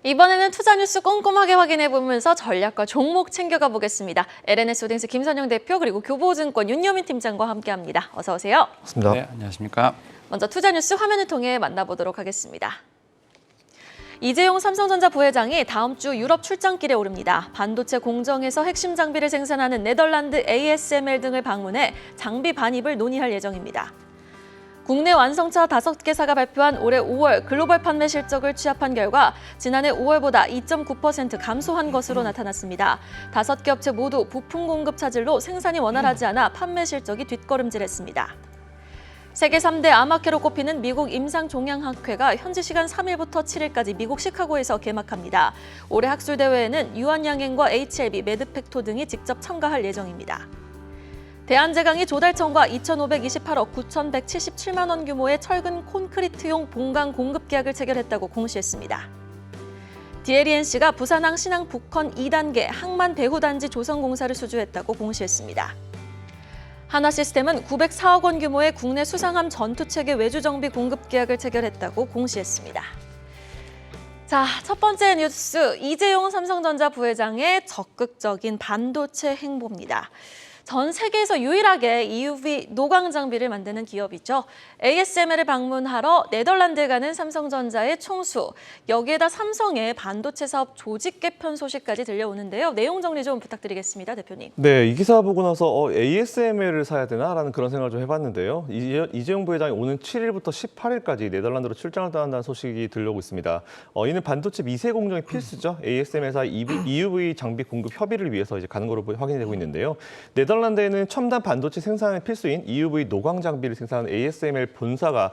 이번에는 투자 뉴스 꼼꼼하게 확인해보면서 전략과 종목 챙겨가 보겠습니다. LNS 호ldings 김선영 대표 그리고 교보증권 윤여민 팀장과 함께합니다. 어서 오세요. 맞습니다. 네, 안녕하십니까. 먼저 투자 뉴스 화면을 통해 만나보도록 하겠습니다. 이재용 삼성전자 부회장이 다음 주 유럽 출장길에 오릅니다. 반도체 공정에서 핵심 장비를 생산하는 네덜란드 ASML 등을 방문해 장비 반입을 논의할 예정입니다. 국내 완성차 5개사가 발표한 올해 5월 글로벌 판매 실적을 취합한 결과 지난해 5월보다 2.9% 감소한 것으로 나타났습니다. 5개 업체 모두 부품 공급 차질로 생산이 원활하지 않아 판매 실적이 뒷걸음질했습니다. 세계 3대 암학회로 꼽히는 미국 임상종양학회가 현지 시간 3일부터 7일까지 미국 시카고에서 개막합니다. 올해 학술대회에는 유한양행과 HLB, 매드팩토 등이 직접 참가할 예정입니다. 대한제강이 조달청과 2,528억 9,177만 원 규모의 철근 콘크리트용 본강 공급 계약을 체결했다고 공시했습니다. DLENC가 부산항 신항 북컨 2단계 항만 배후단지 조성 공사를 수주했다고 공시했습니다. 한화시스템은 904억 원 규모의 국내 수상함 전투체계 외주 정비 공급 계약을 체결했다고 공시했습니다. 자, 첫 번째 뉴스, 이재용 삼성전자 부회장의 적극적인 반도체 행보입니다. 전 세계에서 유일하게 EUV 노광 장비를 만드는 기업이죠. ASML을 방문하러 네덜란드에 가는 삼성전자의 총수, 여기에다 삼성의 반도체 사업 조직 개편 소식까지 들려오는데요. 내용 정리 좀 부탁드리겠습니다, 대표님. 네, 이 기사 보고 나서 ASML을 사야 되나라는 그런 생각을 좀 해봤는데요. 이재용 부회장이 오는 7일부터 18일까지 네덜란드로 출장을 떠난다는 소식이 들려오고 있습니다. 이는 반도체 미세 공정이 필수죠. ASML사 EUV 장비 공급 협의를 위해서 이제 가는 것으로 확인이 되고 있는데요. 네덜란드에는 첨단 반도체 생산에 필수인 EUV 노광 장비를 생산하는 ASML 본사가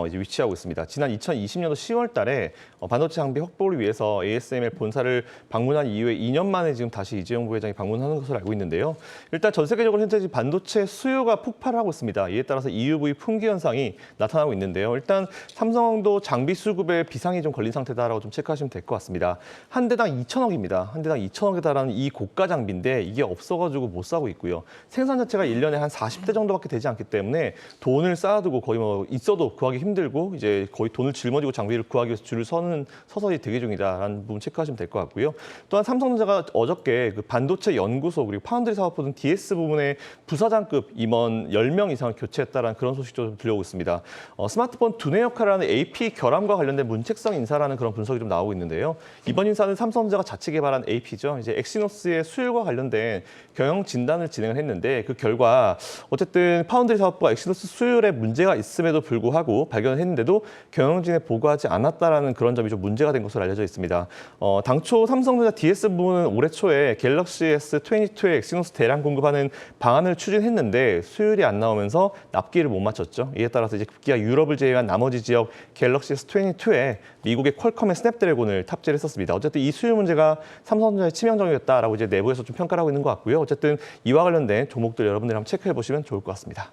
이제 위치하고 있습니다. 지난 2020년도 10월 달에 반도체 장비 확보를 위해서 ASML 본사를 방문한 이후에 2년 만에 지금 다시 이재용 부회장이 방문하는 것으로 알고 있는데요. 일단 전 세계적으로 현재 반도체 수요가 폭발하고 있습니다. 이에 따라서 EUV 품귀 현상이 나타나고 있는데요. 일단 삼성도 장비 수급에 비상이 좀 걸린 상태다라고 좀 체크하시면 될 것 같습니다. 한 대당 2천억입니다. 한 대당 2천억에 달하는 이 고가 장비인데 이게 없어가지고 못 사고 있고요. 생산 자체가 1년에 한 40대 정도밖에 되지 않기 때문에 돈을 쌓아두고 거의 뭐 있어도 구하기 힘들고 이제 거의 돈을 짊어지고 장비를 구하기 위해서 줄을 서서히 대기 중이다라는 부분 체크하시면 될 것 같고요. 또한 삼성전자가 어저께 그 반도체 연구소 그리고 파운드리 사업 등 DS 부분의 부사장급 임원 10명 이상을 교체했다라는 그런 소식도 좀 들려오고 있습니다. 스마트폰 두뇌 역할을 하는 AP 결함과 관련된 문책성 인사라는 그런 분석이 좀 나오고 있는데요. 이번 인사는 삼성전자가 자체 개발한 AP죠. 이제 엑시노스의 수율과 관련된 경영 진단을 진행을 했는데 그 결과 어쨌든 파운드리 사업부가 엑시노스 수율에 문제가 있음에도 불구하고 발견을 했는데도 경영진에 보고하지 않았다라는 그런 점이 좀 문제가 된 것으로 알려져 있습니다. 당초 삼성전자 DS 부분은 올해 초에 갤럭시 S22에 엑시노스 대량 공급하는 방안을 추진했는데 수율이 안 나오면서 납기를 못 맞췄죠. 이에 따라서 이제 급기야 유럽을 제외한 나머지 지역 갤럭시 S22에 미국의 퀄컴의 스냅드래곤을 탑재를 했었습니다. 어쨌든 이 수율 문제가 삼성전자의 치명적이었다라고 이제 내부에서 좀 평가를 하고 있는 것 같고요. 어쨌든 이와 관련된 종목들 여러분들이 한번 체크해 보시면 좋을 것 같습니다.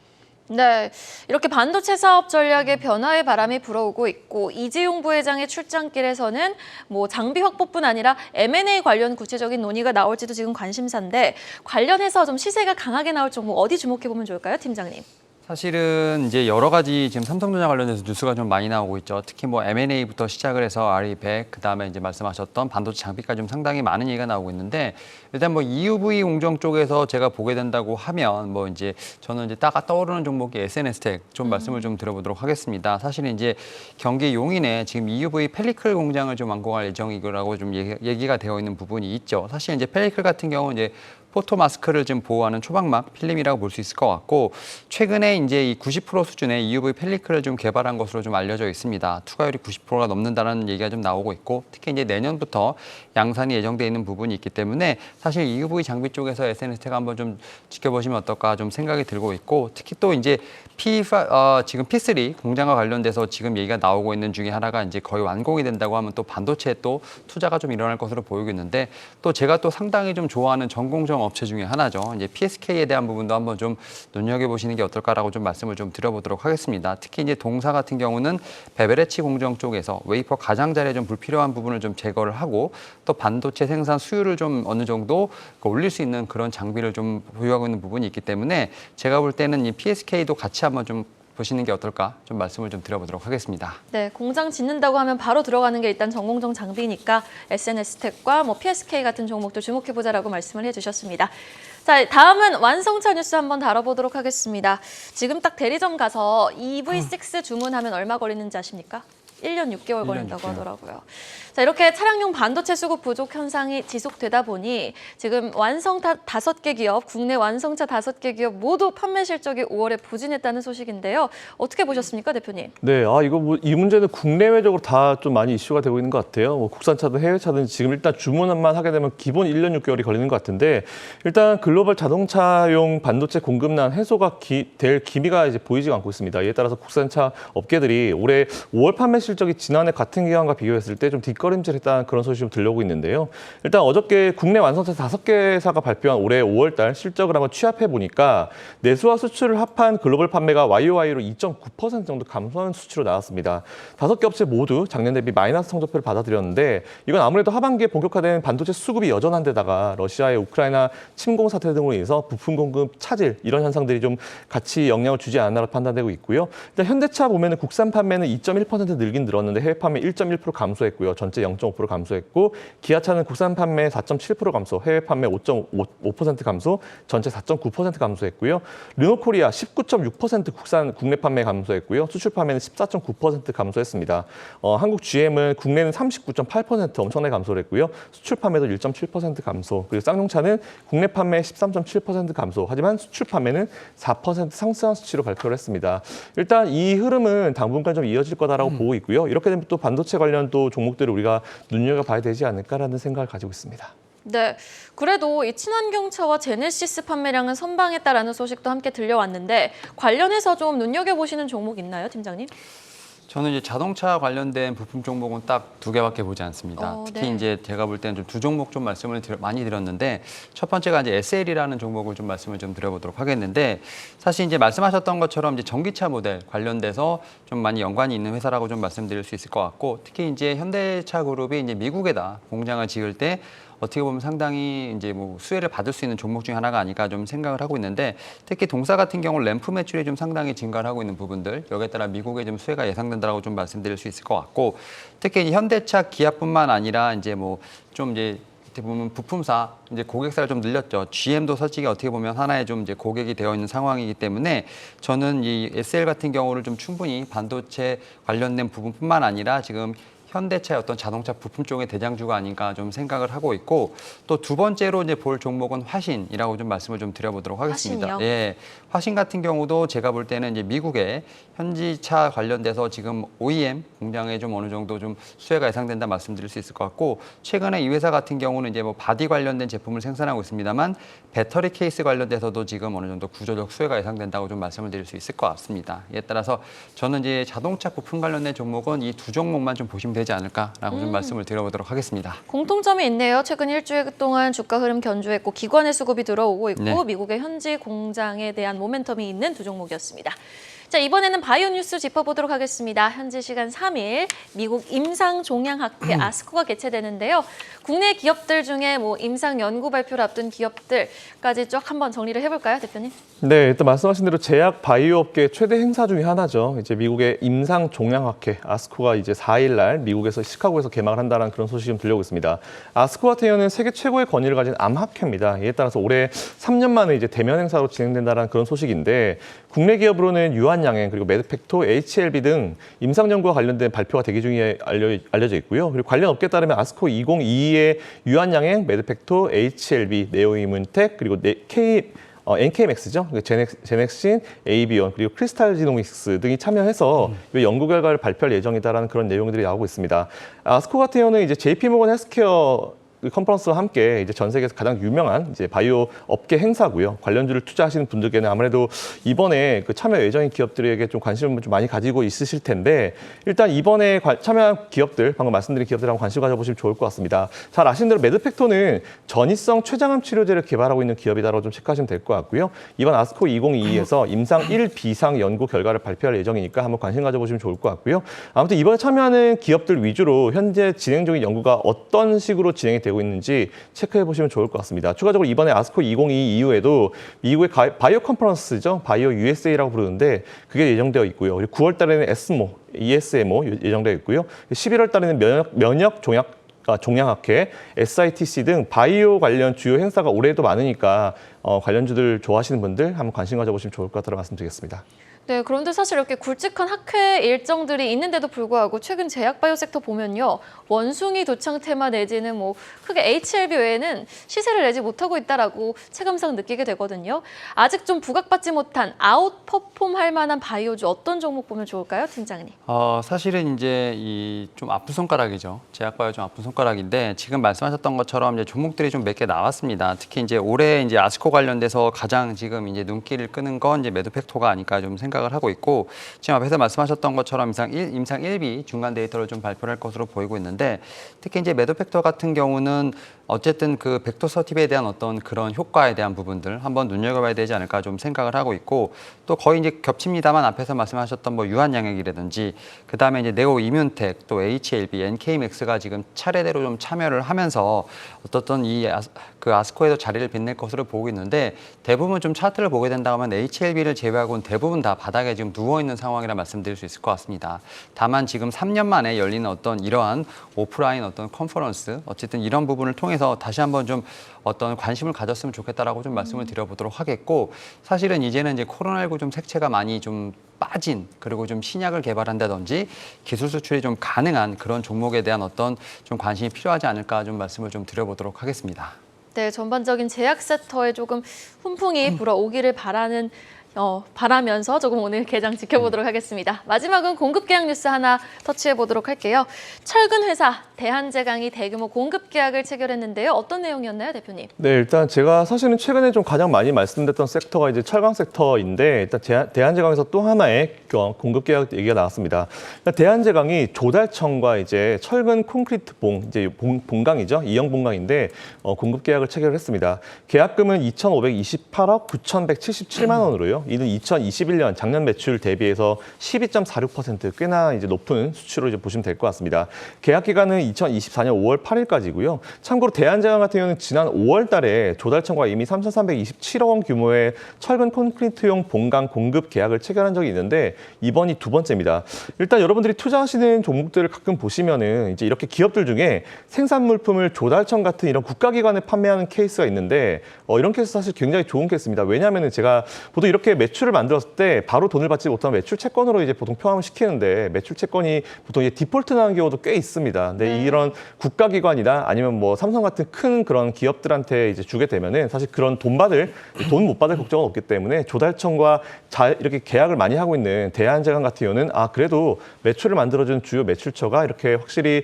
네, 이렇게 반도체 사업 전략의 변화의 바람이 불어오고 있고 이재용 부회장의 출장길에서는 뭐 장비 확보뿐 아니라 M&A 관련 구체적인 논의가 나올지도 지금 관심사인데 관련해서 좀 시세가 강하게 나올 종목 어디 주목해 보면 좋을까요, 팀장님? 사실은 이제 여러 가지 지금 삼성전자 관련해서 뉴스가 좀 많이 나오고 있죠. 특히 뭐 M&A부터 시작을 해서 RE100, 그다음에 이제 말씀하셨던 반도체 장비까지 좀 상당히 많은 얘기가 나오고 있는데 일단 뭐 EUV 공정 쪽에서 제가 보게 된다고 하면 뭐 이제 저는 이제 딱 떠오르는 종목이 SNS텍 좀 말씀을 좀 드려보도록 하겠습니다. 사실은 이제 경기 용인에 지금 EUV 펠리클 공장을 좀 완공할 예정이라고 좀 얘기가 되어 있는 부분이 있죠. 사실 이제 펠리클 같은 경우는 이제 포토 마스크를 지금 보호하는 초박막 필름이라고 볼 수 있을 것 같고 최근에 이제 이 90% 수준의 EUV 펠리클을 좀 개발한 것으로 좀 알려져 있습니다. 투과율이 90%가 넘는다는 얘기가 좀 나오고 있고 특히 이제 내년부터 양산이 예정돼 있는 부분이 있기 때문에 사실 EUV 장비 쪽에서 SNS텍 한번 좀 지켜보시면 어떨까 좀 생각이 들고 있고 특히 또 이제 지금 P3 공장과 관련돼서 지금 얘기가 나오고 있는 중에 하나가 이제 거의 완공이 된다고 하면 또 반도체에 또 투자가 좀 일어날 것으로 보이고 있는데 또 제가 또 상당히 좀 좋아하는 전공정 업체 중에 하나죠. 이제 PSK에 대한 부분도 한번 좀 눈여겨보시는 게 어떨까라고 좀 말씀을 좀 드려보도록 하겠습니다. 특히 이제 동사 같은 경우는 베베레치 공정 쪽에서 웨이퍼 가장자리에 좀 불필요한 부분을 좀 제거를 하고 또 반도체 생산 수율을 좀 어느 정도 올릴 수 있는 그런 장비를 좀 보유하고 있는 부분이 있기 때문에 제가 볼 때는 이 PSK도 같이 한번 좀 보시는 게 어떨까 좀 말씀을 좀 드려보도록 하겠습니다. 네, 공장 짓는다고 하면 바로 들어가는 게 일단 전공정 장비니까 SNS텍과 PSK 같은 종목도 주목해보자라고 말씀을 해주셨습니다. 자, 다음은 완성차 뉴스 한번 다뤄보도록 하겠습니다. 지금 딱 대리점 가서 EV6 주문하면 얼마 걸리는지 아십니까? 1년 6개월 1년 걸린다고 6개월. 하더라고요. 자, 이렇게 차량용 반도체 수급 부족 현상이 지속되다 보니 지금 완성차 5개 기업, 국내 완성차 5개 기업 모두 판매 실적이 5월에 부진했다는 소식인데요. 어떻게 보셨습니까, 대표님? 네, 이거 뭐 이 문제는 국내외적으로 다 좀 많이 이슈가 되고 있는 것 같아요. 뭐 국산차든 해외차든 지금 일단 주문만 하게 되면 기본 1년 6개월이 걸리는 것 같은데 일단 글로벌 자동차용 반도체 공급난 해소가 될 기미가 이제 보이지가 않고 있습니다. 이에 따라서 국산차 업계들이 올해 5월 판매 실적이 지난해 같은 기간과 비교했을 때 좀 뒷걸음질했다는 그런 소식이 좀 들려오고 있는데요. 일단 어저께 국내 완성차 5개 회사가 발표한 올해 5월 달 실적을 한번 취합해 보니까 내수와 수출을 합한 글로벌 판매가 YOY로 2.9% 정도 감소하는 수치로 나왔습니다. 5개 업체 모두 작년 대비 마이너스 성적표를 받아들였는데 이건 아무래도 하반기에 본격화된 반도체 수급이 여전한 데다가 러시아의 우크라이나 침공 사태 등으로 인해서 부품 공급 차질 이런 현상들이 좀 같이 영향을 주지 않았나로 판단되고 있고요. 일단 현대차 보면은 국산 판매는 2.1% 늘긴 늘었는데 해외 판매 1.1% 감소했고요. 전체 0.5% 감소했고 기아차는 국산 판매 4.7% 감소, 해외 판매 5.5% 감소, 전체 4.9% 감소했고요. 르노코리아 19.6% 국내 판매 감소했고요. 수출 판매는 14.9% 감소했습니다. 한국 GM은 국내는 39.8% 엄청나게 감소를 했고요. 수출 판매도 1.7% 감소, 그리고 쌍용차는 국내 판매 13.7% 감소, 하지만 수출 판매는 4% 상승한 수치로 발표를 했습니다. 일단 이 흐름은 당분간 좀 이어질 거다라고 보고 있고요. 이렇게 되면 또 반도체 관련 또 종목들을 우리가 눈여겨봐야 되지 않을까라는 생각을 가지고 있습니다. 네, 그래도 이 친환경차와 제네시스 판매량은 선방했다라는 소식도 함께 들려왔는데 관련해서 좀 눈여겨보시는 종목 있나요, 팀장님? 저는 이제 자동차 관련된 부품 종목은 딱 2개밖에 보지 않습니다. 특히 네. 이제 제가 볼 때는 좀 2종목 좀 말씀을 많이 드렸는데 첫 번째가 이제 SL이라는 종목을 좀 말씀을 좀 드려보도록 하겠는데 사실 이제 말씀하셨던 것처럼 이제 전기차 모델 관련돼서 좀 많이 연관이 있는 회사라고 좀 말씀드릴 수 있을 것 같고 특히 이제 현대차 그룹이 이제 미국에다 공장을 지을 때 어떻게 보면 상당히 이제 뭐 수혜를 받을 수 있는 종목 중에 하나가 아닐까 좀 생각을 하고 있는데 특히 동사 같은 경우 램프 매출이 좀 상당히 증가를 하고 있는 부분들 여기에 따라 미국에 좀 수혜가 예상된다라고 좀 말씀드릴 수 있을 것 같고 특히 이제 현대차, 기아뿐만 아니라 이제 뭐 좀 이제 어떻게 보면 부품사 이제 고객사를 좀 늘렸죠. GM도 솔직히 어떻게 보면 하나의 좀 이제 고객이 되어 있는 상황이기 때문에 저는 이 SL 같은 경우를 좀 충분히 반도체 관련된 부분뿐만 아니라 지금 현대차의 어떤 자동차 부품 쪽의 대장주가 아닌가 좀 생각을 하고 있고 또 2번째로 이제 볼 종목은 화신이라고 좀 말씀을 좀 드려보도록 하겠습니다. 화신이요? 예, 화신 같은 경우도 제가 볼 때는 이제 미국의 현지차 관련돼서 지금 OEM 공장에 좀 어느 정도 좀 수혜가 예상된다 말씀드릴 수 있을 것 같고 최근에 이 회사 같은 경우는 이제 뭐 바디 관련된 제품을 생산하고 있습니다만 배터리 케이스 관련돼서도 지금 어느 정도 구조적 수혜가 예상된다고 좀 말씀을 드릴 수 있을 것 같습니다. 이에 따라서 저는 이제 자동차 부품 관련된 종목은 이 2종목만 좀 보시면 되지 않을까라고 좀 말씀을 드려보도록 하겠습니다. 공통점이 있네요. 최근 일주일 동안 주가 흐름 견주했고 기관의 수급이 들어오고 있고 네. 미국의 현지 공장에 대한 모멘텀이 있는 2종목이었습니다. 자, 이번에는 바이오 뉴스 짚어보도록 하겠습니다. 현지 시간 3일 미국 임상종양학회 아스코가 개최되는데요. 국내 기업들 중에 뭐 임상 연구 발표를 앞둔 기업들까지 쭉 한번 정리를 해볼까요, 대표님? 네, 일단 말씀하신 대로 제약 바이오 업계 최대 행사 중에 하나죠. 이제 미국의 임상종양학회 아스코가 이제 4일 날 미국에서 시카고에서 개막을 한다는 그런 소식이 좀 들려오고 있습니다. 아스코 같은 경우는 세계 최고의 권위를 가진 암학회입니다. 이에 따라서 올해 3년 만에 이제 대면 행사로 진행된다는 그런 소식인데 국내 기업으로는 유한양행 그리고 매드팩토, HLB 등 임상 연구와 관련된 발표가 대기 중에 알려져 있고요. 그리고 관련 업계에 따르면 아스코 2022의 유한양행, 매드팩토, HLB, 네오이문텍 그리고 NK맥스죠. 제넥신, 에이비온, 그리고 크리스탈지노믹스 등이 참여해서 이 연구 결과를 발표할 예정이다라는 그런 내용들이 나오고 있습니다. 아스코 같은 경우는 이제 JP모건 헬스케어 컨퍼런스와 함께 이제 전 세계에서 가장 유명한 이제 바이오 업계 행사고요. 관련주를 투자하시는 분들께는 아무래도 이번에 그 참여 예정인 기업들에게 좀 관심을 좀 많이 가지고 있으실 텐데 일단 이번에 참여한 기업들, 방금 말씀드린 기업들 한번 관심 가져보시면 좋을 것 같습니다. 잘 아시는 대로 매드팩토는 전이성 췌장암 치료제를 개발하고 있는 기업이다라고 좀 체크하시면 될 것 같고요. 이번 아스코 2022에서 임상 1비상 연구 결과를 발표할 예정이니까 한번 관심 가져보시면 좋을 것 같고요. 아무튼 이번에 참여하는 기업들 위주로 현재 진행 중인 연구가 어떤 식으로 진행이 되고 되고 있는지 체크해 보시면 좋을 것 같습니다. 추가적으로 이번에 아스코 2022 이후에도 미국의 바이오 컨퍼런스죠. 바이오 USA라고 부르는데 그게 예정되어 있고요. 그리고 9월 달에는 ESMO 예정되어 있고요. 11월 달에는 면역 종양학회, SITC 등 바이오 관련 주요 행사가 올해도 많으니까 관련주들 좋아하시는 분들 한번 관심 가져보시면 좋을 것 같다고 말씀드리겠습니다. 네, 그런데 사실 이렇게 굵직한 학회 일정들이 있는데도 불구하고 최근 제약바이오 섹터 보면요. 원숭이 도창 테마 내지는 뭐 크게 HLB 외에는 시세를 내지 못하고 있다라고 체감상 느끼게 되거든요. 아직 좀 부각받지 못한 아웃퍼폼할 만한 바이오주 어떤 종목 보면 좋을까요, 팀장님? 사실은 이제 이 좀 아픈 손가락이죠. 제약바이오 좀 아픈 손가락인데 지금 말씀하셨던 것처럼 이제 종목들이 좀 몇 개 나왔습니다. 특히 이제 올해 이제 아스코 관련돼서 가장 지금 이제 눈길을 끄는 건 이제 매도팩토가 아닐까 좀 생각을 하고 있고 지금 앞에서 말씀하셨던 것처럼 임상 1비 중간 데이터를 좀 발표할 것으로 보이고 있는데 특히 이제 매도팩토 같은 경우는 어쨌든 그 벡터 서티브에 대한 어떤 그런 효과에 대한 부분들 한번 눈여겨봐야 되지 않을까 좀 생각을 하고 있고 또 거의 이제 겹칩니다만 앞에서 말씀하셨던 뭐 유한양액이라든지 그 다음에 이제 네오 이뮨텍 또 HLB, NK맥스가 지금 차례대로 좀 참여를 하면서 어떻든 그 아스코에도 자리를 빛낼 것으로 보고 있는데 대부분 좀 차트를 보게 된다면 HLB를 제외하고는 대부분 다 바닥에 지금 누워 있는 상황이라 말씀드릴 수 있을 것 같습니다. 다만 지금 3년 만에 열리는 어떤 이러한 오프라인 어떤 컨퍼런스 어쨌든 이런 부분을 통해서 다시 한번 좀 어떤 관심을 가졌으면 좋겠다라고 좀 말씀을 드려보도록 하겠고 사실은 이제는 이제 코로나19 좀 색채가 많이 좀 빠진 그리고 좀 신약을 개발한다든지 기술 수출이 좀 가능한 그런 종목에 대한 어떤 좀 관심이 필요하지 않을까 좀 말씀을 좀 드려보도록 하겠습니다. 네, 전반적인 제약 섹터에 조금 훈풍이 불어오기를 바라면서 조금 오늘 개장 지켜보도록 하겠습니다. 마지막은 공급 계약 뉴스 하나 터치해 보도록 할게요. 철근 회사 대한제강이 대규모 공급 계약을 체결했는데요. 어떤 내용이었나요, 대표님? 네, 일단 제가 사실은 최근에 좀 가장 많이 말씀드렸던 sek터가 이제 철강 섹터인데 일단 대한제강에서 또 하나의 공급 계약 얘기가 나왔습니다. 대한제강이 조달청과 이제 철근 콘크리트 이제 본강이죠. 이형 본강인데 공급 계약을 체결했습니다. 계약금은 2,528억 9,177만 원으로요. 이는 2021년 작년 매출 대비해서 12.46% 꽤나 이제 높은 수치로 이제 보시면 될 것 같습니다. 계약 기간은 2024년 5월 8일까지고요. 참고로 대한제강 같은 경우는 지난 5월 달에 조달청과 이미 3,327억 원 규모의 철근 콘크리트용 본강 공급 계약을 체결한 적이 있는데 이번이 두 번째입니다. 일단 여러분들이 투자하시는 종목들을 가끔 보시면은 이제 이렇게 기업들 중에 생산 물품을 조달청 같은 이런 국가기관에 판매하는 케이스가 있는데 이런 케이스 사실 굉장히 좋은 케이스입니다. 왜냐하면은 제가 보통 이렇게 매출을 만들었을 때 바로 돈을 받지 못하면 매출 채권으로 이제 보통 평함을 시키는데 매출 채권이 보통 이제 디폴트 나는 경우도 꽤 있습니다. 근데 이런 국가기관이나 아니면 뭐 삼성 같은 큰 그런 기업들한테 이제 주게 되면은 사실 그런 돈 못 받을 걱정은 없기 때문에 조달청과 이렇게 계약을 많이 하고 있는 대한제강 같은 경우는 그래도 매출을 만들어주는 주요 매출처가 이렇게 확실히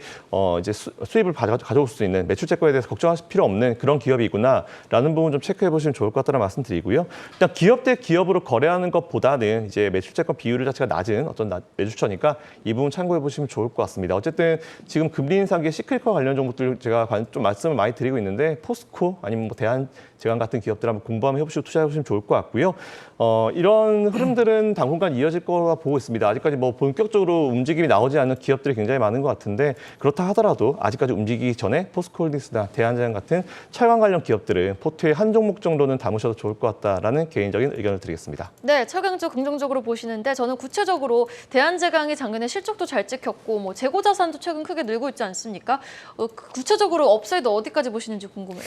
이제 수입을 가져올 수 있는 매출 채권에 대해서 걱정하실 필요 없는 그런 기업이구나라는 부분 좀 체크해 보시면 좋을 것 같다는 말씀드리고요. 일단 기업 대 기업으로 거래하는 것보다는 이제 매출 채권 비율 자체가 낮은 어떤 매출처니까 이 부분 참고해 보시면 좋을 것 같습니다. 어쨌든 지금 금리 인상기의 시크릿과 관련 종목들 제가 좀 말씀을 많이 드리고 있는데 포스코 아니면 뭐 대한제강 같은 기업들 한번 공부 한번 해보시고 투자해 보시면 좋을 것 같고요. 이런 흐름들은 당분간 이어질 거라 보고 있습니다. 아직까지 뭐 본격적으로 움직임이 나오지 않는 기업들이 굉장히 많은 것 같은데 그렇다 하더라도 아직까지 움직이기 전에 포스코홀딩스나 대한제강 같은 철강 관련 기업들은 포트에 한 종목 정도는 담으셔도 좋을 것 같다라는 개인적인 의견을 드리겠습니다. 네, 철강주 긍정적으로 보시는데 저는 구체적으로 대한제강이 작년에 실적도 잘 찍혔고 뭐 재고 자산도 최근 크게 늘고 있지 않습니까? 구체적으로 업사이드 어디까지 보시는지 궁금해요.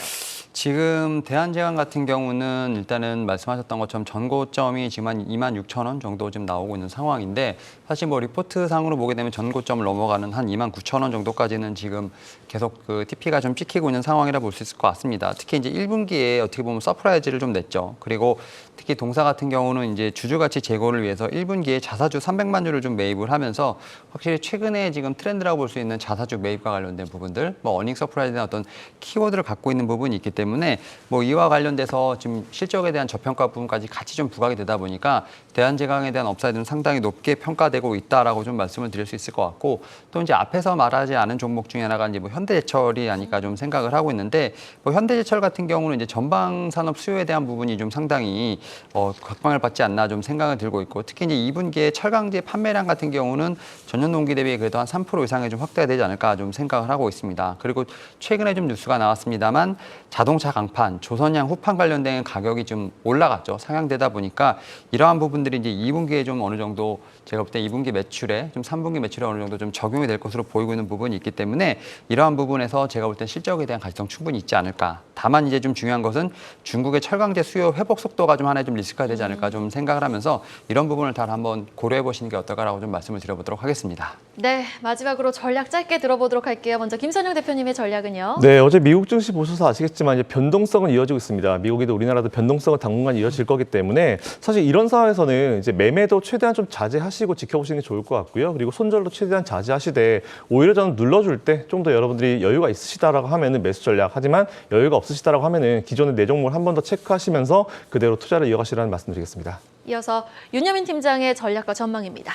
지금 대한제강 같은 경우는 일단은 말씀하셨던 것처럼 전고점이 지금 한 26,000원 정도 지금 나오고 있는 상황인데 사실 뭐 리포트 상으로 보게 되면 전고점을 넘어가는 한 29,000원 정도까지는 지금 계속 그 TP가 좀 찍히고 있는 상황이라 볼 수 있을 것 같습니다. 특히 이제 1분기에 어떻게 보면 서프라이즈를 좀 냈죠. 그리고 특히 동사 같은 경우는 이제 주주가치 제고를 위해서 1분기에 자사주 300만 주를 좀 매입을 하면서 확실히 최근에 지금 트렌드라고 볼 수 있는 자사주 매입과 관련된 부분들, 뭐 어닝 서프라이즈나 어떤 키워드를 갖고 있는 부분이 있기 때문에 뭐 이와 관련돼서 지금 실적에 대한 저평가 부분까지 같이 좀 부각이 되다 보니까 대한제강에 대한 업사이드는 상당히 높게 평가되고 있다라고 좀 말씀을 드릴 수 있을 것 같고 또 이제 앞에서 말하지 않은 종목 중에 하나가 이제 뭐 현대제철이 아닐까 좀 생각을 하고 있는데 뭐 현대제철 같은 경우는 이제 전방 산업 수요에 대한 부분이 좀 상당히 각광을 받지 않나 좀 생각을 들고 있고 특히 이제 2분기에 철강제 판매량 같은 경우는 전년 동기 대비 그래도 한 3% 이상의 좀 확대가 되지 않을까 좀 생각을 하고 있습니다. 그리고 최근에 좀 뉴스가 나왔습니다만 자동차 강판, 조선양 후판 관련된 가격이 좀 올라갔죠. 상향되다 보니까 이러한 부분들이 이제 2분기에 좀 어느 정도 제가 볼 때 2분기 매출에 좀 3분기 매출에 어느 정도 좀 적용이 될 것으로 보이고 있는 부분이 있기 때문에 이러한 부분에서 제가 볼 때 실적에 대한 가치성 충분히 있지 않을까. 다만 이제 좀 중요한 것은 중국의 철강제 수요 회복 속도가 좀 하나의 좀 리스크가 되지 않을까 좀 생각을 하면서 이런 부분을 다 한번 고려해 보시는 게 어떨까라고 좀 말씀을 드려보도록 하겠습니다. 네, 마지막으로 전략 짧게 들어보도록 할게요. 먼저 김선영 대표님의 전략은요? 네, 어제 미국 증시 보셔서 아시겠지만 이제 변동성은 이어지고 있습니다. 미국이도 우리나라도 변동성은 당분간 이어질 거기 때문에 사실 이런 상황에서는 이제 매매도 최대한 좀 자제하시고 지켜보시는 게 좋을 것 같고요. 그리고 손절도 최대한 자제하시되 오히려 저는 눌러줄 때 좀 더 여러분들이 여유가 있으시다라고 하면은 매수 전략 하지만 여유가 없으시다라고 하면은 기존의 내 종목을 한 번 더 체크하시면서 그대로 투자를 이어가시라는 말씀드리겠습니다. 이어서 윤여민 팀장의 전략과 전망입니다.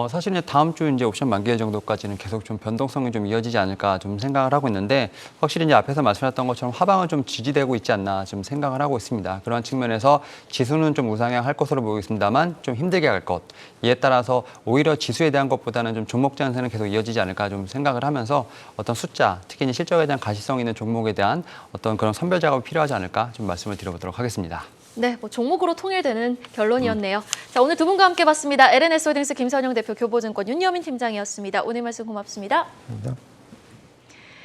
사실은 다음 주 이제 옵션 만기 정도까지는 계속 좀 변동성이 좀 이어지지 않을까 좀 생각을 하고 있는데 확실히 이제 앞에서 말씀하셨던 것처럼 하방은 좀 지지되고 있지 않나 좀 생각을 하고 있습니다. 그런 측면에서 지수는 좀 우상향할 것으로 보이겠습니다만 좀 힘들게 갈 것. 이에 따라서 오히려 지수에 대한 것보다는 좀 종목 장세는 계속 이어지지 않을까 좀 생각을 하면서 어떤 숫자, 특히 이제 실적에 대한 가시성 있는 종목에 대한 어떤 그런 선별 작업이 필요하지 않을까 좀 말씀을 드려보도록 하겠습니다. 네, 뭐 종목으로 통일되는 결론이었네요. 자, 오늘 두 분과 함께 봤습니다. LNS홀딩스 김선영 대표, 교보증권 윤여민 팀장이었습니다. 오늘 말씀 고맙습니다. 감사합니다.